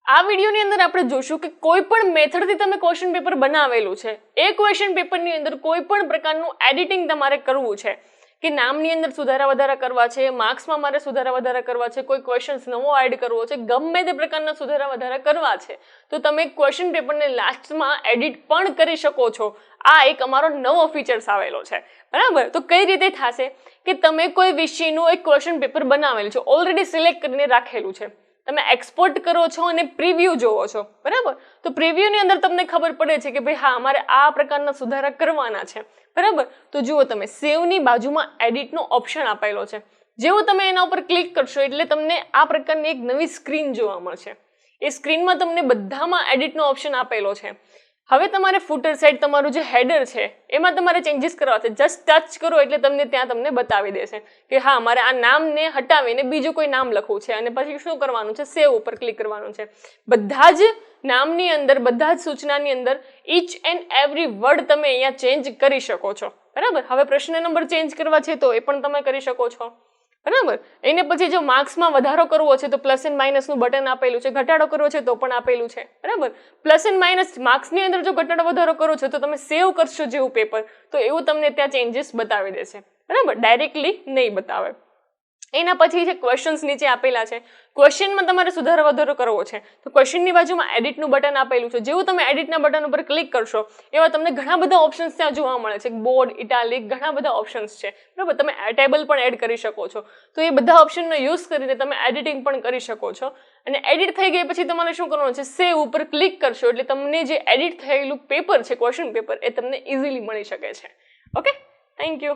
આ વિડીયોની અંદર આપણે જોશું કે કોઈ પણ મેથડથી તમે ક્વેશ્ચન પેપર બનાવેલું છે, એ ક્વેશ્ચન પેપરની અંદર કોઈ પણ પ્રકારનું એડિટિંગ તમારે કરવું છે કે નામની અંદર સુધારા વધારા કરવા છે, માર્ક્સમાં મારે સુધારા વધારા કરવા છે, કોઈ ક્વેશ્ચન્સ નવો એડ કરવો છે, ગમે તે પ્રકારના સુધારા વધારા કરવા છે તો તમે ક્વેશ્ચન પેપરને લાસ્ટમાં એડિટ પણ કરી શકો છો. આ એક અમારો નવો ફીચર્સ આવેલો છે, બરાબર. તો કઈ રીતે થશે કે તમે કોઈ વિષયનું એક ક્વેશ્ચન પેપર બનાવેલું છે, ઓલરેડી સિલેક્ટ કરીને રાખેલું છે, તમે એક્સપોર્ટ કરો છો અને પ્રિવ્યુ જોવો છો, બરાબર. તો પ્રિવ્યુની અંદર તમને ખબર પડે છે કે ભાઈ હા અમારે આ પ્રકારના સુધારા કરવાના છે, બરાબર. તો જુઓ તમે સેવની બાજુમાં એડિટનો ઓપ્શન આપેલો છે. જેવું તમે એના ઉપર ક્લિક કરશો એટલે તમને આ પ્રકારની એક નવી સ્ક્રીન જોવા મળશે. એ સ્ક્રીનમાં તમને બધામાં એડિટનો ઓપ્શન આપેલો છે. હવે તમારે ફૂટર સાઈડ તમારું જે હેડર છે એમાં તમારે ચેન્જીસ કરવા છે. જસ્ટ ટચ કરો એટલે તમને બતાવી દેશે કે હા મારે આ નામને હટાવીને બીજું કોઈ નામ લખવું છે અને પછી શું કરવાનું છે, સેવ ઉપર ક્લિક કરવાનું છે. બધા જ નામની અંદર, બધા જ સૂચનાની અંદર ઈચ એન્ડ એવરી વર્ડ તમે અહીંયા ચેન્જ કરી શકો છો, બરાબર. હવે પ્રશ્ન નંબર ચેન્જ કરવા છે તો એ પણ તમે કરી શકો છો, બરાબર. એને પછી જો માર્ક્સમાં વધારો કરવો છે તો પ્લસ એન્ડ માઇનસનું બટન આપેલું છે, ઘટાડો કરવો છે તો પણ આપેલું છે, બરાબર. પ્લસ એન્ડ માઇનસ માર્ક્સની અંદર જો ઘટાડો વધારો કરો છો તો તમે સેવ કરશો જેવું પેપર તો એવું તમને ત્યાં ચેન્જીસ બતાવી દેશે, બરાબર. ડાયરેક્ટલી નહીં બતાવે. એના પછી જે ક્વેશ્ચન્સ નીચે આપેલા છે, ક્વેશ્ચનમાં તમારે સુધારો વધારો કરવો છે તો ક્વેશ્ચનની બાજુમાં એડિટનું બટન આપેલું છે. જેવું તમે એડિટના બટન ઉપર ક્લિક કરશો એવા તમને ઘણા બધા ઓપ્શન્સ ત્યાં જોવા મળે છે. બોર્ડ, ઇટાલિક, ઘણા બધા ઓપ્શન્સ છે, બરાબર. તમે ટેબલ પણ એડ કરી શકો છો. તો એ બધા ઓપ્શનનો યુઝ કરીને તમે એડિટિંગ પણ કરી શકો છો. અને એડિટ થઈ ગઈ પછી તમારે શું કરવાનું છે, સેવ ઉપર ક્લિક કરશો એટલે તમને જે એડિટ થયેલું પેપર છે, ક્વેશ્ચન પેપર, એ તમને ઇઝીલી મળી શકે છે. Okay, thank you.